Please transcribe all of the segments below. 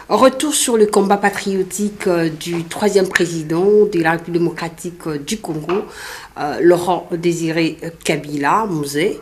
Retour sur le combat patriotique du troisième président de la République démocratique du Congo, Laurent Désiré Kabila, Mouzé,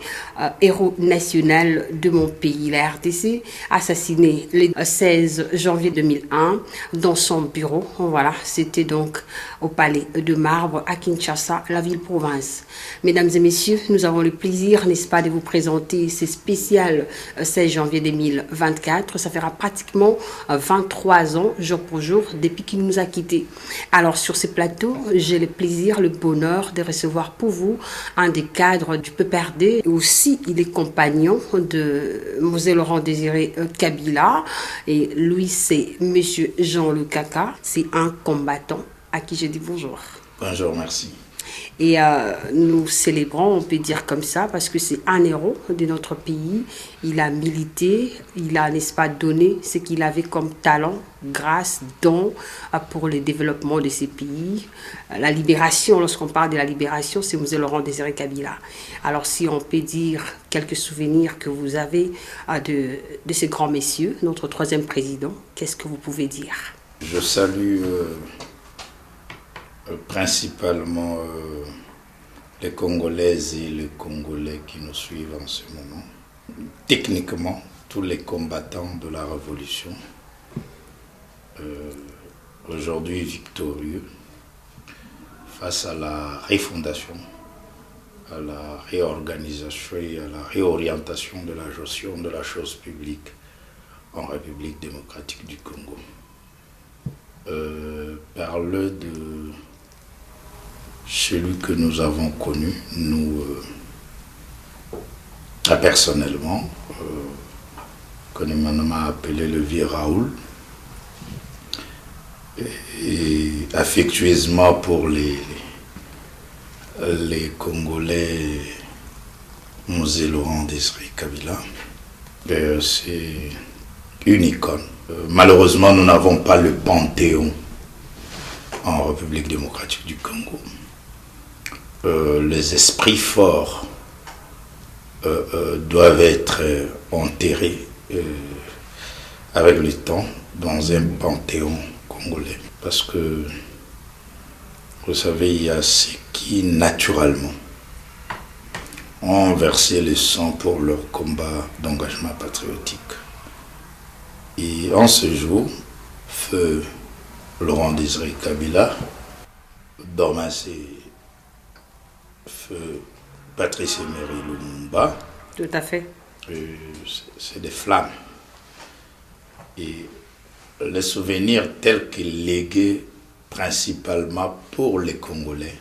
héros national de mon pays, la RDC, assassiné le 16 janvier 2001 dans son bureau. Voilà, c'était donc au Palais de Marbre à Kinshasa, la ville-province. Mesdames et messieurs, nous avons le plaisir, n'est-ce pas, de vous présenter ce spécial 16 janvier 2024. Ça fera pratiquement 23 ans, jour pour jour, depuis qu'il nous a quittés. Alors, sur ce plateau, j'ai le plaisir, le bonheur de recevoir pour vous un des cadres du PPRD et aussi il est compagnon de Mosé Laurent Désiré Kabila. Et lui, c'est Monsieur Jean-Luc Kaka. C'est un combattant à qui je dis bonjour. Bonjour, merci. Et nous célébrons, on peut dire comme ça, parce que c'est un héros de notre pays. Il a milité, il a, n'est-ce pas, donné ce qu'il avait comme talent, grâce, don pour le développement de ces pays. La libération, lorsqu'on parle de la libération, c'est M. Laurent Désiré Kabila. Alors si on peut dire quelques souvenirs que vous avez de ces grands messieurs, notre troisième président, qu'est-ce que vous pouvez dire? Je salue principalement les Congolaises et les Congolais qui nous suivent en ce moment. Techniquement, tous les combattants de la Révolution, aujourd'hui victorieux, face à la refondation, à la réorganisation et à la réorientation de la gestion de la chose publique en République démocratique du Congo. Parle de celui que nous avons connu, nous, personnellement, qu'on m'a appelé le vieux Raoul, et affectueusement pour les Congolais, Mosé Laurent Désiré Kabila, c'est une icône. Malheureusement, nous n'avons pas le panthéon en République démocratique du Congo. Les esprits forts doivent être enterrés avec le temps dans un panthéon congolais. Parce que, vous savez, il y a ceux qui, naturellement, ont versé le sang pour leur combat d'engagement patriotique. Et en ce jour, feu Laurent Désiré Kabila, Dormassé, feu Patrice Emery Lumumba. Tout à fait. C'est des flammes. Et les souvenirs tels que légués principalement pour les Congolais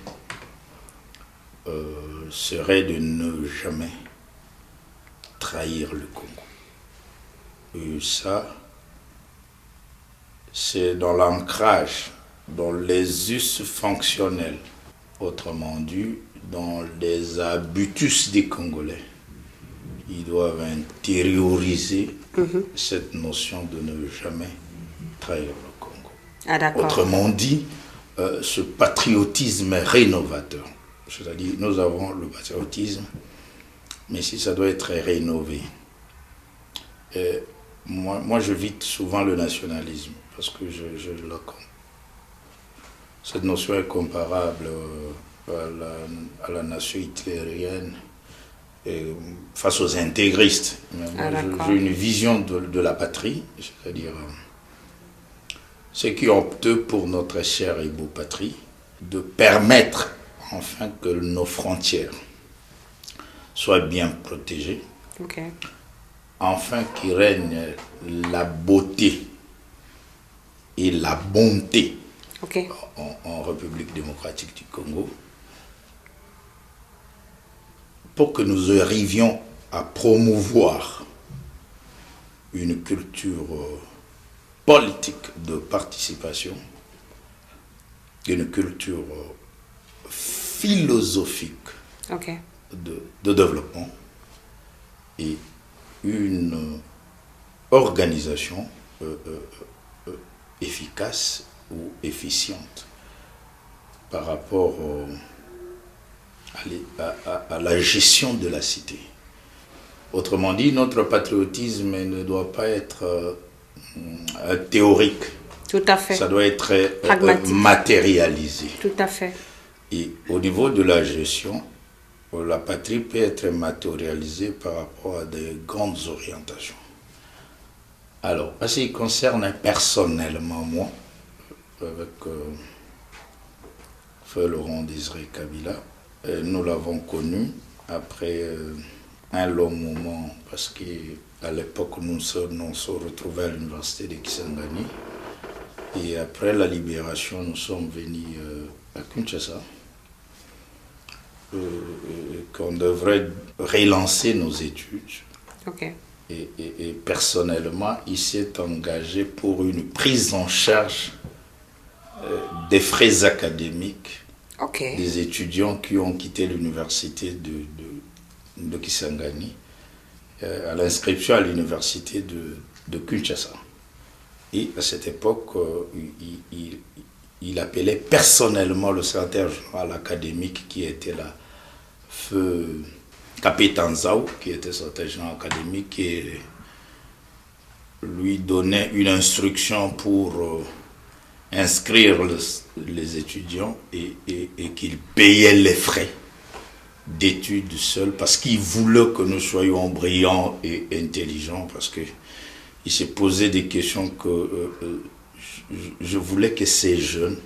serait de ne jamais trahir le Congo. Et ça, c'est dans l'ancrage, dans les us fonctionnels, autrement dit, dans les habitus des Congolais. Ils doivent intérioriser cette notion de ne jamais trahir le Congo. Ah, d'accord. Autrement dit, ce patriotisme rénovateur. C'est-à-dire, nous avons le patriotisme, mais si ça doit être rénové. Moi, je vite souvent le nationalisme, parce que cette notion est comparable à la nation hitlérienne face aux intégristes. J'ai une vision de la patrie, c'est-à-dire ceux qui optent pour notre chère et beau patrie, de permettre enfin que nos frontières soient bien protégées. Okay. Enfin qu'il règne la beauté et la bonté en République démocratique du Congo, pour que nous arrivions à promouvoir une culture politique de participation, une culture philosophique de développement et une organisation efficace ou efficiente par rapport à la gestion de la cité. Autrement dit, notre patriotisme ne doit pas être théorique. Tout à fait. Ça doit être matérialisé. Tout à fait. Et au niveau de la gestion, la patrie peut être matérialisée par rapport à des grandes orientations. Alors, en ce qui concerne personnellement moi, avec Feu Laurent Désiré Kabila, nous l'avons connu après un long moment, parce qu'à l'époque nous nous sommes retrouvés à l'université de Kisangani, et après la libération nous sommes venus à Kinshasa, qu'on devrait relancer nos études. Okay. Et personnellement, il s'est engagé pour une prise en charge des frais académiques des étudiants qui ont quitté l'université de Kisangani à l'inscription à l'université de Kinshasa. Et à cette époque, il appelait personnellement le secrétaire général académique qui était là, Feu Kapetanzao, qui était secrétaire général académique, et lui donnait une instruction pour inscrire les étudiants et qu'il payait les frais d'études seul, parce qu'il voulait que nous soyons brillants et intelligents, parce qu'il s'est posé des questions que je voulais que ces jeunes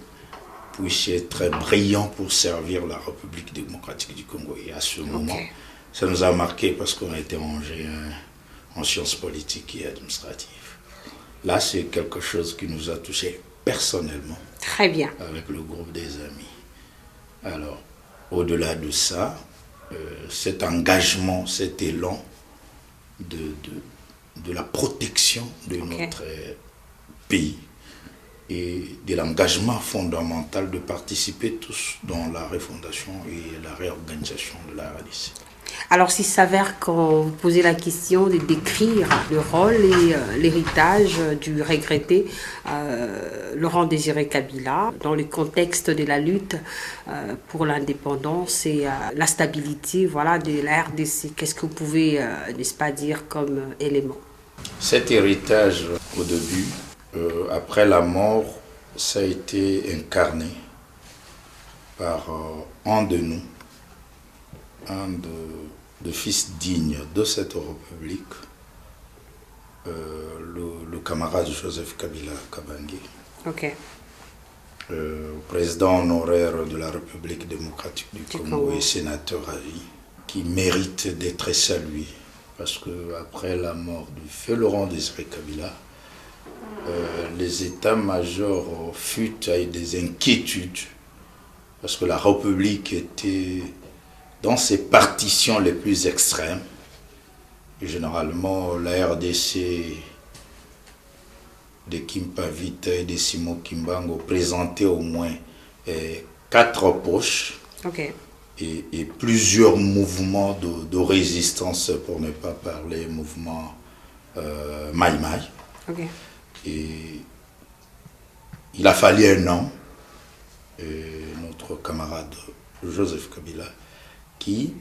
puissent être brillants pour servir la République démocratique du Congo. Et à ce moment, ça nous a marqué parce qu'on a été rangé en sciences politiques et administratives. Là, c'est quelque chose qui nous a touchés personnellement. Très bien. Avec le groupe des amis. Alors, au-delà de ça, cet engagement, cet élan de la protection de notre pays et de l'engagement fondamental de participer tous dans la refondation et la réorganisation de la RDC. Alors, s'il s'avère, quand vous posez la question de décrire le rôle et l'héritage du regretté Laurent Désiré Kabila dans le contexte de la lutte pour l'indépendance et la stabilité, voilà, de la RDC, qu'est-ce que vous pouvez, n'est-ce pas, dire comme élément? Cet héritage, au début, après la mort, ça a été incarné par un de nous, un de fils digne de cette République, le camarade Joseph Kabila Kabange, président honoraire de la République démocratique du Congo et sénateur à vie, qui mérite d'être salué, parce qu'après la mort du feu Laurent Désiré Kabila, les états-majors furent avec des inquiétudes, parce que la République était dans ses partitions les plus extrêmes. Et généralement, la RDC de Kimpavita et de Simon Kimbango présentait au moins 4 poches et plusieurs mouvements de résistance, pour ne pas parler mouvement Maï-Maï. Et il a fallu un an, et notre camarade Joseph Kabila, qui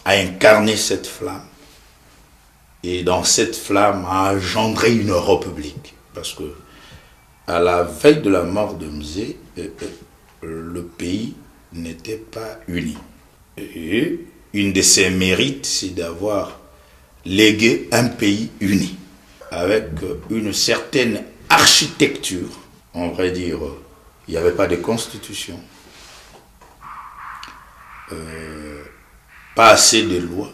a incarné cette flamme, et dans cette flamme a engendré une république. Parce que à la veille de la mort de Mzé, le pays n'était pas uni. Et une de ses mérites, c'est d'avoir légué un pays uni, avec une certaine architecture. On va dire, il n'y avait pas de constitution, pas assez de lois,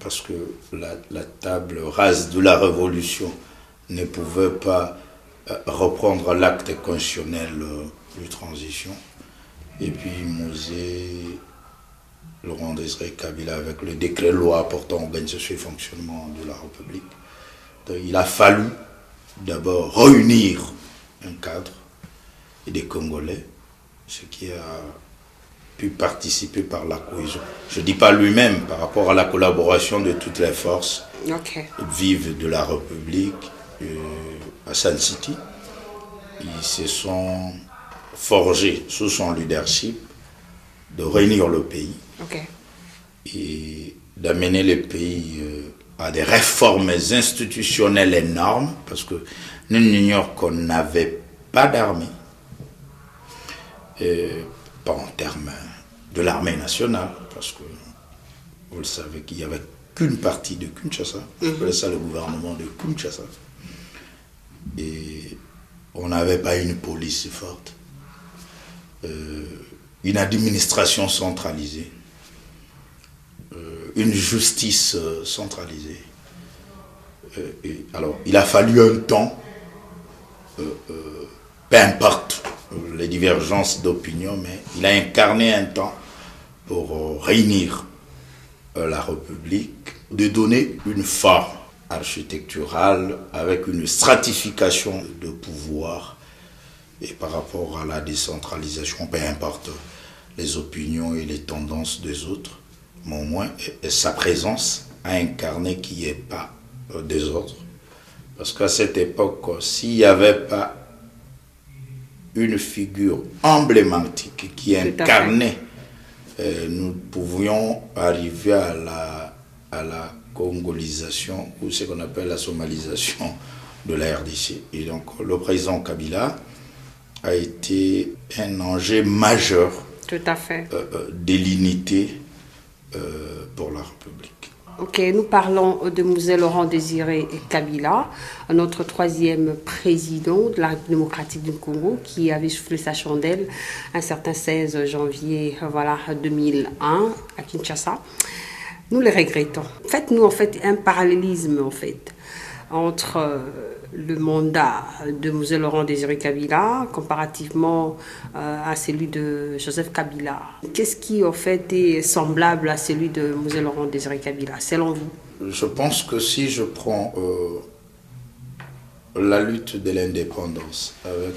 parce que la table rase de la révolution ne pouvait pas reprendre l'acte constitutionnel de transition. Et puis Laurent Désiré Kabila, avec le décret loi portant organisation et fonctionnement de la République, il a fallu d'abord réunir un cadre et des Congolais, ce qui a pu participer par la cohésion. Je ne dis pas lui-même, par rapport à la collaboration de toutes les forces vives de la République à Sun City. Ils se sont forgés sous son leadership de réunir le pays et d'amener le pays à des réformes institutionnelles énormes, parce que nous ignorions qu'on n'avait pas d'armée, pas en termes de l'armée nationale, parce que vous le savez qu'il n'y avait qu'une partie de Kinshasa, on appelait ça le gouvernement de Kinshasa, et on n'avait pas une police forte, une administration centralisée, une justice centralisée. Alors, il a fallu un temps, peu importe les divergences d'opinion, mais il a incarné un temps pour réunir la République, de donner une forme architecturale avec une stratification de pouvoir, et par rapport à la décentralisation, peu importe les opinions et les tendances des autres, mais au moins sa présence a incarné qu'il n'y ait pas désordre. Parce qu'à cette époque, s'il n'y avait pas une figure emblématique qui incarnait, nous pouvions arriver à la congolisation, ou ce qu'on appelle la somalisation de la RDC. Et donc le président Kabila a été un enjeu majeur. Tout à fait. De l'unité pour la République. Ok, nous parlons de Mzee Laurent Désiré Kabila, notre troisième président de la République démocratique du Congo, qui avait soufflé sa chandelle un certain 16 janvier 2001 à Kinshasa. Nous le regrettons. Faites-nous en fait un parallélisme entre le mandat de Mzee Laurent Désiré Kabila comparativement à celui de Joseph Kabila. Qu'est-ce qui en fait est semblable à celui de Mzee Laurent Désiré Kabila, selon vous? Je pense que si je prends la lutte de l'indépendance avec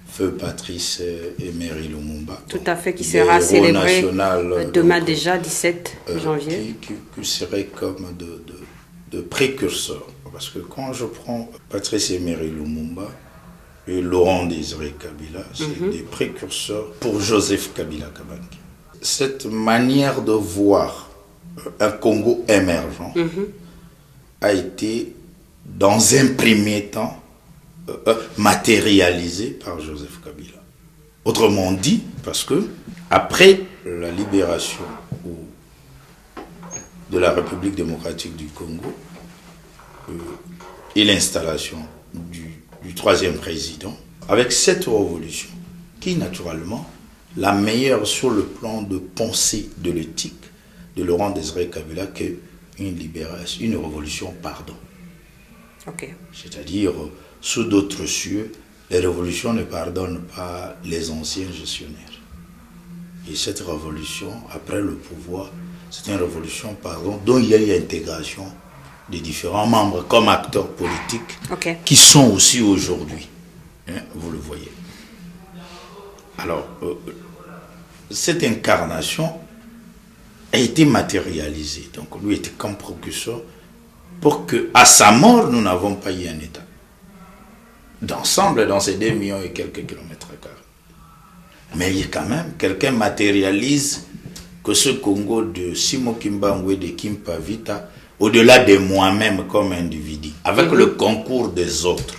Feu Patrice Emery Lumumba, tout à fait, qui sera célébré demain donc, déjà, 17 janvier. Qui serait comme de précurseur. Parce que quand je prends Patrice Emery Lumumba et Laurent Désiré Kabila, c'est des précurseurs pour Joseph Kabila Kabange. Cette manière de voir un Congo émergent a été, dans un premier temps, matérialisée par Joseph Kabila. Autrement dit, parce que après la libération de la République démocratique du Congo et l'installation du troisième président, avec cette révolution, qui naturellement, la meilleure sur le plan de pensée de l'éthique de Laurent Désiré Kabila, qu'une libération, une révolution, pardon. Okay. C'est-à-dire, sous d'autres cieux, les révolutions ne pardonnent pas les anciens gestionnaires. Et cette révolution, après le pouvoir, c'est une révolution, pardon, dont il y a eu intégration des différents membres comme acteurs politiques qui sont aussi aujourd'hui. Hein, vous le voyez. Alors, cette incarnation a été matérialisée. Donc, lui était comme précurseur pour qu'à sa mort, nous n'avons pas eu un État d'ensemble dans ces 2 millions et quelques kilomètres carrés. Mais il y a quand même, quelqu'un matérialise que ce Congo de Simo Kimbangwe, de Kimpavita, au-delà de moi-même comme individu, avec le concours des autres,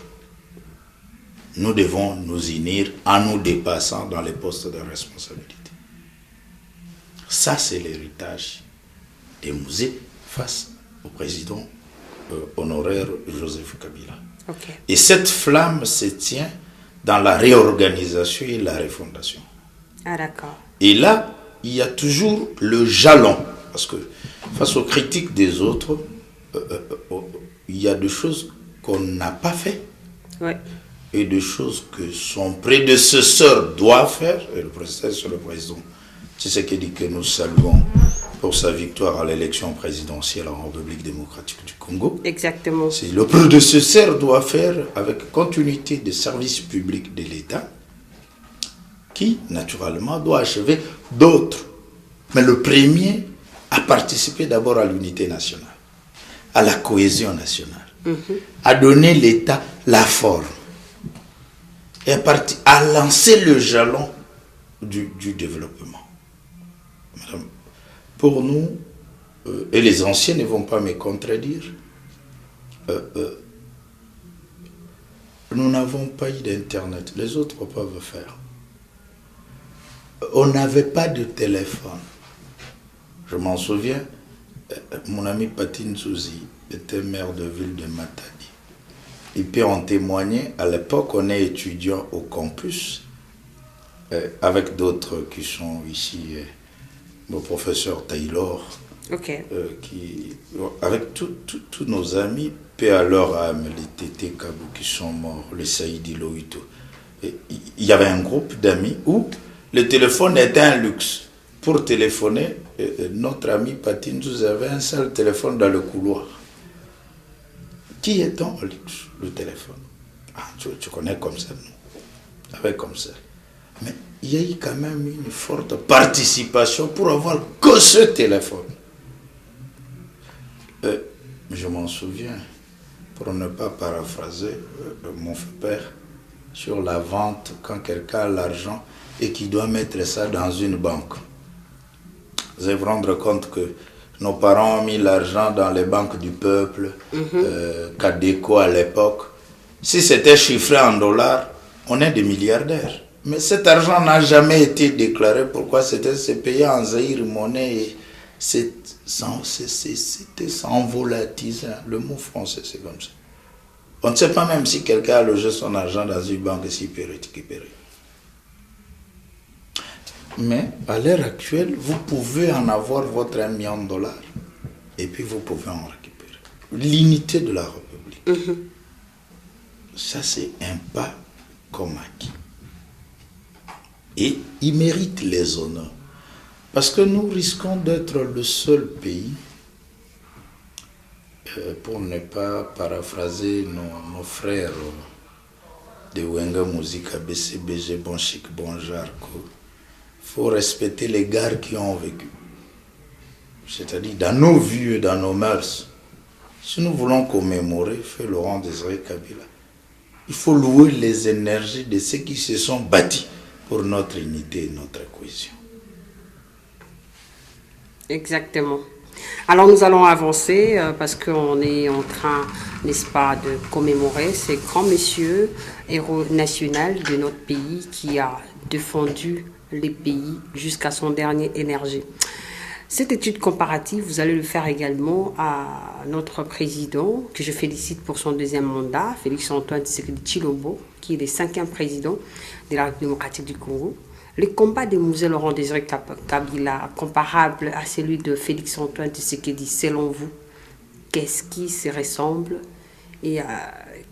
nous devons nous unir en nous dépassant dans les postes de responsabilité. Ça, c'est l'héritage des musées face au président honoraire Joseph Kabila. Et cette flamme se tient dans la réorganisation et la refondation. Ah, d'accord. Et là, il y a toujours le jalon, parce que face aux critiques des autres, il y a des choses qu'on n'a pas fait, et des choses que son prédécesseur doit faire, et le président Tshisekedi, que nous saluons pour sa victoire à l'élection présidentielle en République démocratique du Congo. Exactement. C'est le prédécesseur doit faire avec continuité des services publics de l'État, qui, naturellement, doit achever d'autres. Mais le premier a participé d'abord à l'unité nationale, à la cohésion nationale, à donner l'État la forme, et à lancer le jalon du développement. Madame, pour nous, et les anciens ne vont pas me contredire, nous n'avons pas eu d'Internet. Les autres peuvent faire. On n'avait pas de téléphone. Je m'en souviens, mon ami Patine Souzi était maire de ville de Matadi. Il peut en témoigner. À l'époque, on est étudiant au campus, avec d'autres qui sont ici, mon professeur Taylor, avec tous nos amis, paix à leur âme, les Tété Kabou qui sont morts, les Saïdi Loïto. Il y avait un groupe d'amis où le téléphone était un luxe. Pour téléphoner, notre ami Patine Souzi avait un seul téléphone dans le couloir. Qui est en luxe, le téléphone? Tu connais comme ça, non? Avec comme ça. Mais il y a eu quand même une forte participation pour avoir que ce téléphone. Je m'en souviens, pour ne pas paraphraser mon père, sur la vente, quand quelqu'un a l'argent et qui doit mettre ça dans une banque. Vous allez vous rendre compte que nos parents ont mis l'argent dans les banques du peuple, Cadeco à l'époque. Si c'était chiffré en dollars, on est des milliardaires. Mais cet argent n'a jamais été déclaré. Pourquoi? C'est payé en Zaïre monnaie et c'était sans volatiliser. Le mot français, c'est comme ça. On ne sait pas même si quelqu'un a logé son argent dans une banque et s'il peut récupérer. Mais à l'heure actuelle, vous pouvez en avoir votre 1 million de dollars et puis vous pouvez en récupérer. L'unité de la République. Ça, c'est un pas comme acquis. Et il mérite les honneurs. Parce que nous risquons d'être le seul pays, pour ne pas paraphraser nos frères de Wenga Musica, BCBG, Bon Chic, Bon Jarco. Il faut respecter les gars qui ont vécu. C'est-à-dire dans nos vues et dans nos mœurs. Si nous voulons commémorer Feu Laurent Désiré Kabila, il faut louer les énergies de ceux qui se sont bâtis pour notre unité et notre cohésion. Exactement. Alors nous allons avancer parce qu'on est en train, n'est-ce pas, de commémorer ces grands messieurs, héros national de notre pays qui a défendu les pays jusqu'à son dernier énergie. Cette étude comparative, vous allez le faire également à notre président, que je félicite pour son 2e mandat, Félix-Antoine Tshisekedi Tshilombo, qui est le 5e président de la République démocratique du Congo. Le combat de Mzee Laurent Désiré Kabila, comparable à celui de Félix-Antoine Tshisekedi, selon vous, qu'est-ce qui se ressemble et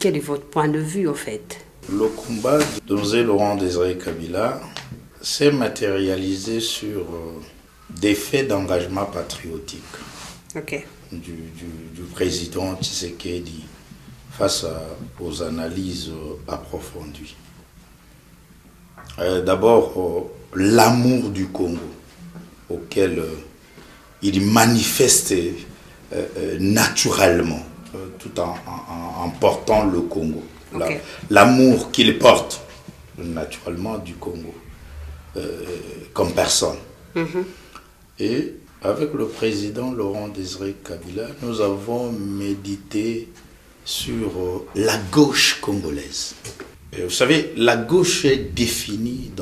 quel est votre point de vue en fait? Le combat de Mzee Laurent Désiré Kabila s'est matérialisé sur des faits d'engagement patriotique du président Tshisekedi face aux analyses approfondies. D'abord, l'amour du Congo, auquel il manifeste naturellement, tout en portant le Congo. L'amour qu'il porte naturellement du Congo, comme personne. Et avec le président Laurent Désiré Kabila, nous avons médité sur la gauche congolaise. Et vous savez, la gauche est définie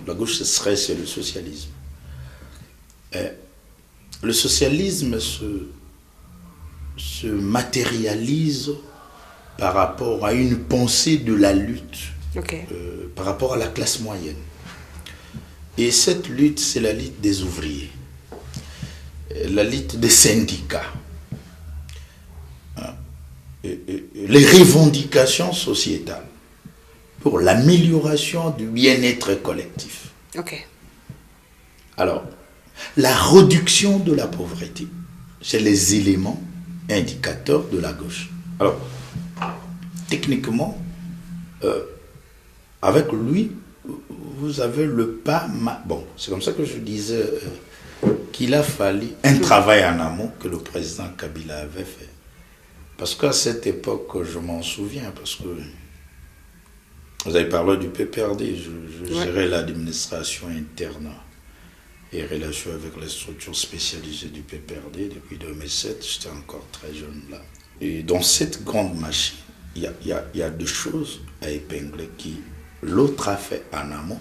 la gauche c'est le socialisme. Le socialisme se matérialise par rapport à une pensée de la lutte, par rapport à la classe moyenne. Et cette lutte, c'est la lutte des ouvriers, la lutte des syndicats, les revendications sociétales pour l'amélioration du bien-être collectif. Alors, la réduction de la pauvreté, c'est les éléments indicateurs de la gauche. Alors, techniquement, avec lui, vous avez le pas... Bon, c'est comme ça que je disais qu'il a fallu un travail en amont que le président Kabila avait fait. Parce qu'à cette époque, je m'en souviens, parce que vous avez parlé du PPRD, je gérais l'administration interne et relations avec les structures spécialisées du PPRD depuis 2007. J'étais encore très jeune là. Et dans cette grande machine, il y a deux choses à épingler qui l'autre a fait en amont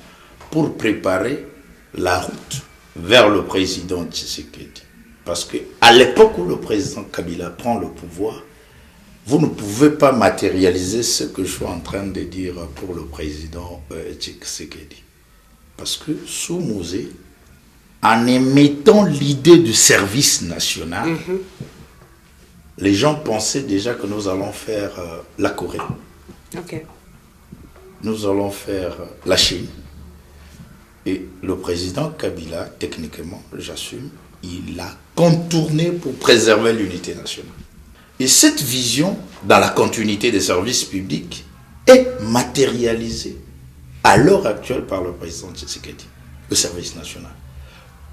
pour préparer la route vers le président Tshisekedi. Parce qu'à l'époque où le président Kabila prend le pouvoir, vous ne pouvez pas matérialiser ce que je suis en train de dire pour le président Tshisekedi. Parce que sous Mouzé, en émettant l'idée du service national, les gens pensaient déjà que nous allons faire la Corée. Okay. Nous allons faire la Chine. Et le président Kabila, techniquement, j'assume, il a contourné pour préserver l'unité nationale. Et cette vision, dans la continuité des services publics, est matérialisée à l'heure actuelle par le président Tshisekedi, le service national.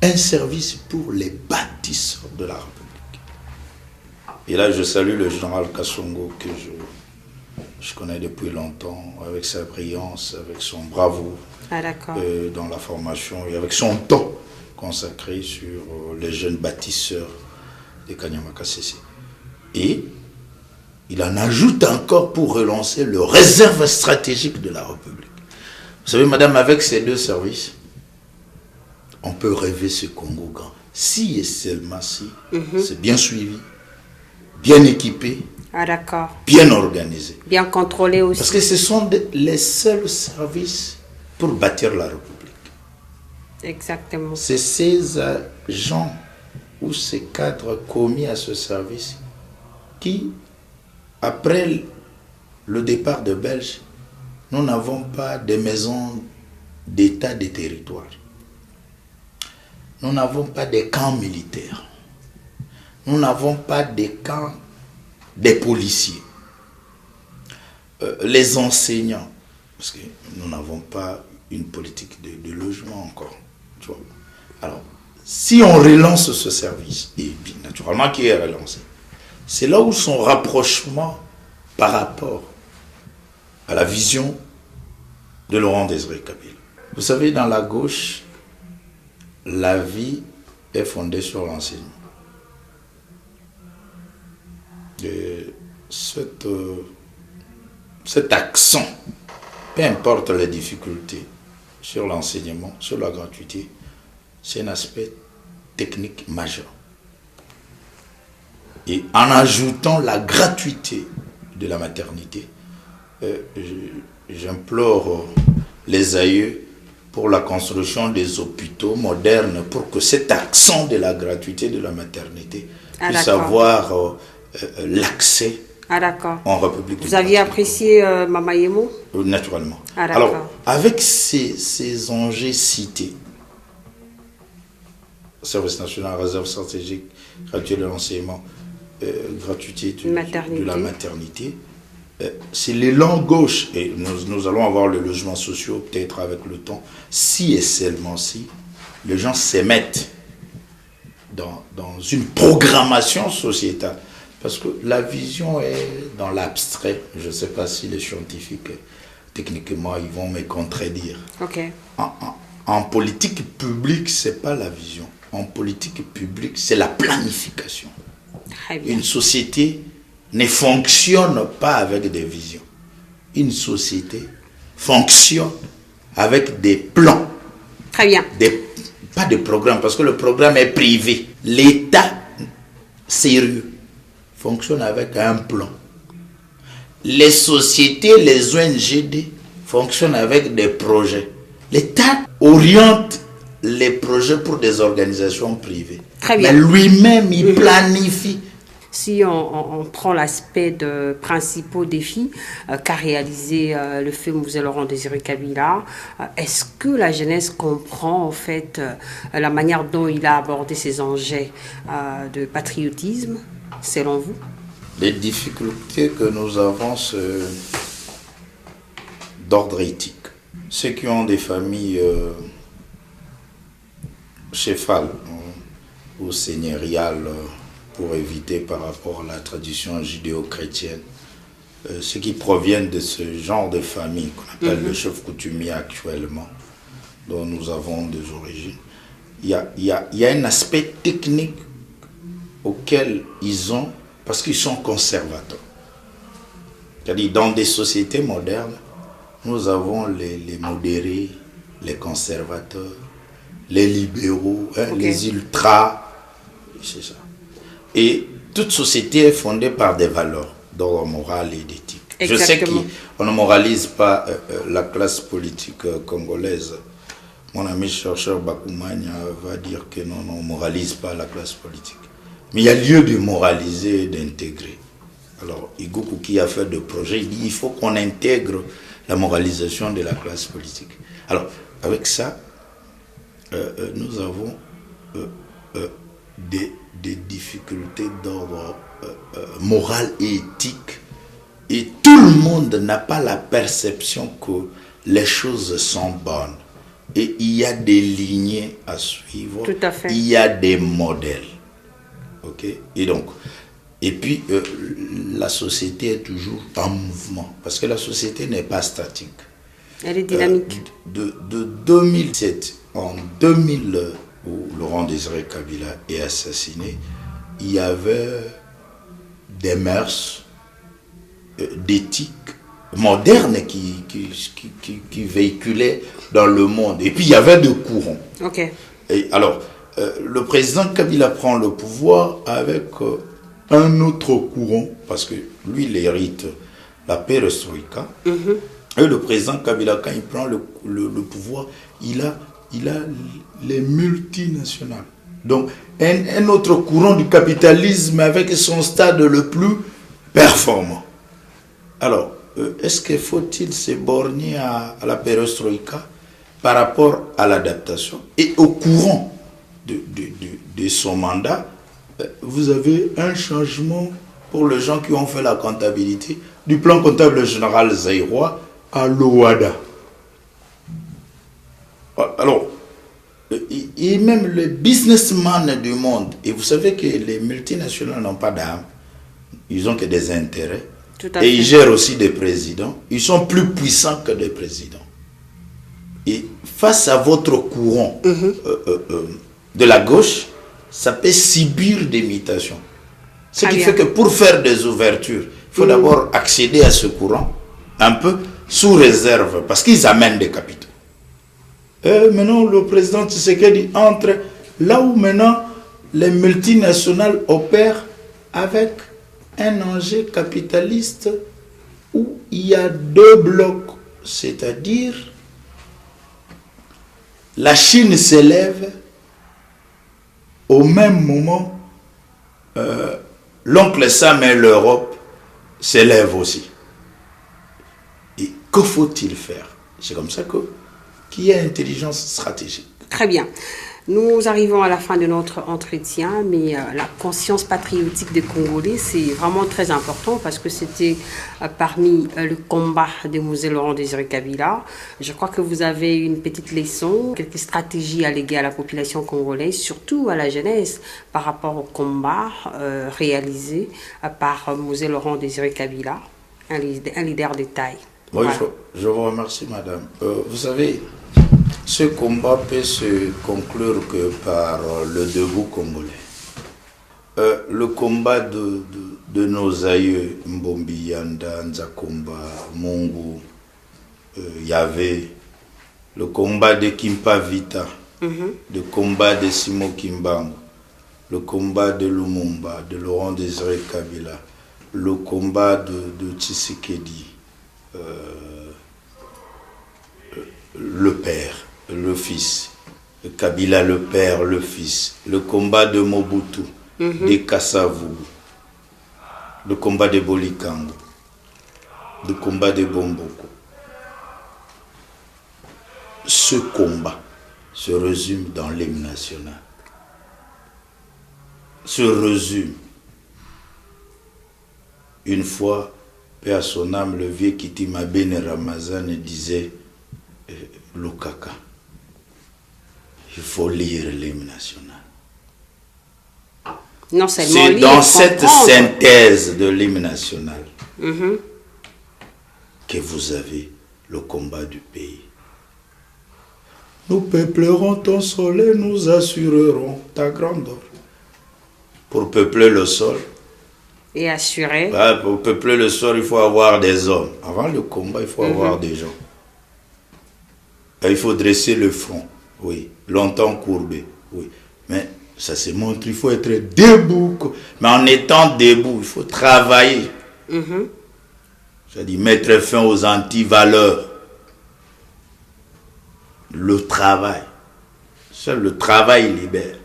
Un service pour les bâtisseurs de la République. Et là, je salue le général Kassongo, que je connais depuis longtemps, avec sa brillance, avec son bravoure dans la formation et avec son temps consacré sur les jeunes bâtisseurs de Kanyama-Kasese. Et il en ajoute encore pour relancer le réserve stratégique de la République. Vous savez, madame, avec ces deux services, on peut rêver ce Congo grand. Si et seulement si, c'est bien suivi, bien équipé, bien organisé. Bien contrôlé aussi. Parce que ce sont les seuls services pour bâtir la République. Exactement. C'est ces agents ou ces cadres commis à ce service qui, après le départ de Belges, nous n'avons pas de maisons d'état des territoires. Nous n'avons pas de camps militaires. Nous n'avons pas de camps des policiers. Les enseignants, parce que nous n'avons pas une politique de logement encore. Tu vois. Alors, si on relance ce service, et puis naturellement qui est relancé, c'est là où son rapprochement par rapport à la vision de Laurent Désiré Kabila. Vous savez, dans la gauche, la vie est fondée sur l'enseignement. Et cet accent, peu importe les difficultés, sur l'enseignement, sur la gratuité, c'est un aspect technique majeur. Et en ajoutant la gratuité de la maternité, j'implore les aïeux pour la construction des hôpitaux modernes pour que cet accent de la gratuité de la maternité puisse avoir l'accès en République. Vous aviez apprécié Mama Yemo? Naturellement. Alors, avec ces enjeux cités, service national, réserve stratégique, gratuité de l'enseignement, gratuité de la maternité, c'est l'élan gauche, et nous allons avoir le logement social peut-être avec le temps, si et seulement si les gens s'émettent dans une programmation sociétale. Parce que la vision est dans l'abstrait. Je ne sais pas si les scientifiques, techniquement, ils vont me contredire. En politique publique, ce n'est pas la vision. En politique publique, c'est la planification. Une société ne fonctionne pas avec des visions. Une société fonctionne avec des plans. Très bien. Pas de programme, parce que le programme est privé. L'État sérieux fonctionne avec un plan. Les sociétés, les ONGD fonctionnent avec des projets. L'État oriente les projets pour des organisations privées. Très bien. Mais lui-même, il planifie. Si on prend l'aspect de principaux défis qu'a réalisé le feu Mouzé Laurent Désiré Kabila, est-ce que la jeunesse comprend en fait la manière dont il a abordé ces enjeux de patriotisme, selon vous? Les difficultés que nous avons d'ordre éthique. Ceux qui ont des familles céphales ou seigneuriales, pour éviter par rapport à la tradition judéo-chrétienne, ceux qui proviennent de ce genre de famille qu'on appelle le chef coutumier actuellement, dont nous avons des origines, y a un aspect technique auquel ils ont, parce qu'ils sont conservateurs. C'est-à-dire, dans des sociétés modernes, nous avons les modérés, les conservateurs, les libéraux, les ultras, c'est ça. Et toute société est fondée par des valeurs d'ordre moral et d'éthique. Je sais qu'on ne moralise pas la classe politique congolaise. Mon ami chercheur Bakoumania va dire que non, on ne moralise pas la classe politique. Mais il y a lieu de moraliser et d'intégrer. Alors, Igou Kouki a fait des projets, il dit il faut qu'on intègre la moralisation de la classe politique. Alors, avec ça, nous avons des difficultés d'ordre moral et éthique. Et tout le monde n'a pas la perception que les choses sont bonnes. Et il y a des lignées à suivre. Tout à fait. Il y a des modèles. Ok? Et puis, la société est toujours en mouvement. Parce que la société n'est pas statique. Elle est dynamique. De 2007 en 2000, où Laurent Désiré Kabila est assassiné, il y avait des mœurs, d'éthique moderne qui véhiculaient dans le monde. Et puis il y avait deux courants. Okay. Et alors, le président Kabila prend le pouvoir avec un autre courant, parce que lui, il hérite la perestroïka. Et le président Kabila, quand il prend le pouvoir, il a les multinationales. Donc, un autre courant du capitalisme avec son stade le plus performant. Alors, est-ce qu'il faut-il se borner à la perestroïka par rapport à l'adaptation et au courant de son mandat? Vous avez un changement pour les gens qui ont fait la comptabilité du plan comptable général zaïrois à l'OADA. Alors, et même les businessmen du monde, et vous savez que les multinationales n'ont pas d'âme, ils ont que des intérêts, et ils gèrent aussi des présidents, ils sont plus puissants que des présidents. Et face à votre courant de la gauche, ça peut subir des mutations. Ce qui fait que pour faire des ouvertures, il faut d'abord accéder à ce courant, un peu sous réserve, parce qu'ils amènent des capitaux. Et maintenant, le président Tshisekedi entre là où maintenant les multinationales opèrent avec un enjeu capitaliste où il y a deux blocs, c'est-à-dire la Chine s'élève, au même moment, l'oncle Sam et l'Europe s'élèvent aussi. Et que faut-il faire? C'est comme ça qu'il y a intelligence stratégique. Très bien. Nous arrivons à la fin de notre entretien, mais la conscience patriotique des Congolais, c'est vraiment très important parce que c'était parmi le combat de Mosé Laurent Désiré Kabila. Je crois que vous avez une petite leçon, quelques stratégies à léguer à la population congolaise, surtout à la jeunesse, par rapport au combat réalisé par Mosé Laurent Désiré Kabila, un leader de taille. Oui, voilà. Je vous remercie, madame. Vous savez, ce combat peut se conclure que par le debout congolais. Le combat de nos aïeux, Mbombi, Yanda, Nzakomba, Mungu, Yahvé, le combat de Kimpa Vita, le combat de Simo Kimbangu, le combat de Lumumba, de Laurent Désiré Kabila, le combat de Tshisekedi, le père, le fils, Kabila le père, le fils, le combat de Mobutu, de Kasavubu, le combat de Bolikango, le combat de Bomboko. Ce combat se résume dans l'hymne national. Se résume. Une fois, paix à son âme, le vieux Kitima Ben Ramazan disait Lukaka, il faut lire l'hymne national. Non seulement c'est lire, dans cette synthèse de l'hymne national que vous avez le combat du pays. Nous peuplerons ton sol et nous assurerons ta grandeur. Pour peupler le sol. Et assurer. Pour peupler le sol, il faut avoir des hommes. Avant le combat, il faut avoir des gens. Et il faut dresser le front. Oui. Longtemps courbé. Oui. Mais ça se montre qu'il faut être debout. Mais en étant debout, il faut travailler. C'est-à-dire mettre fin aux antivaleurs. Le travail. Seul le travail libère.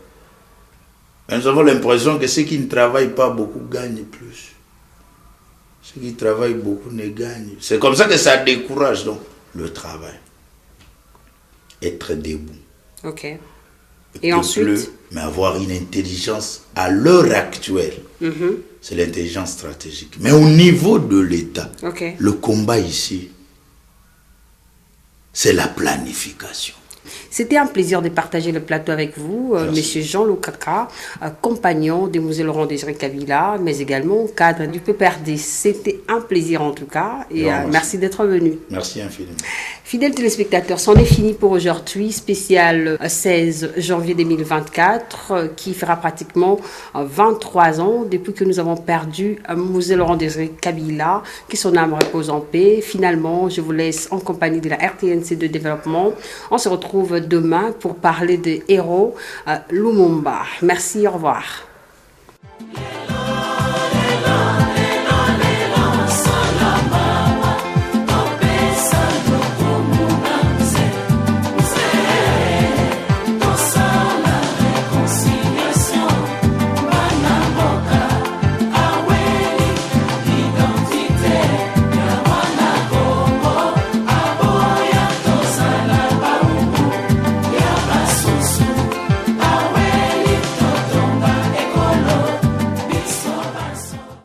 Mais nous avons l'impression que ceux qui ne travaillent pas beaucoup gagnent plus. Ceux qui travaillent beaucoup ne gagnent. C'est comme ça que ça décourage donc le travail. Être debout. Ok. Et ensuite, mais avoir une intelligence à l'heure actuelle. C'est l'intelligence stratégique. Mais au niveau de l'État, le combat ici, c'est la planification. C'était un plaisir de partager le plateau avec vous, Monsieur Jean Lokaka, compagnon de Mosée Laurent-Désiré Kabila, mais également cadre du PPRD. C'était un plaisir en tout cas, et merci d'être venu. Merci infiniment. Fidèles téléspectateurs, c'en est fini pour aujourd'hui, spécial 16 janvier 2024, qui fera pratiquement 23 ans depuis que nous avons perdu Mosée Laurent-Désiré Kabila, que son âme repose en paix. Finalement, je vous laisse en compagnie de la RTNC de développement. On se retrouve demain pour parler de Héros Lumumba. Merci, au revoir.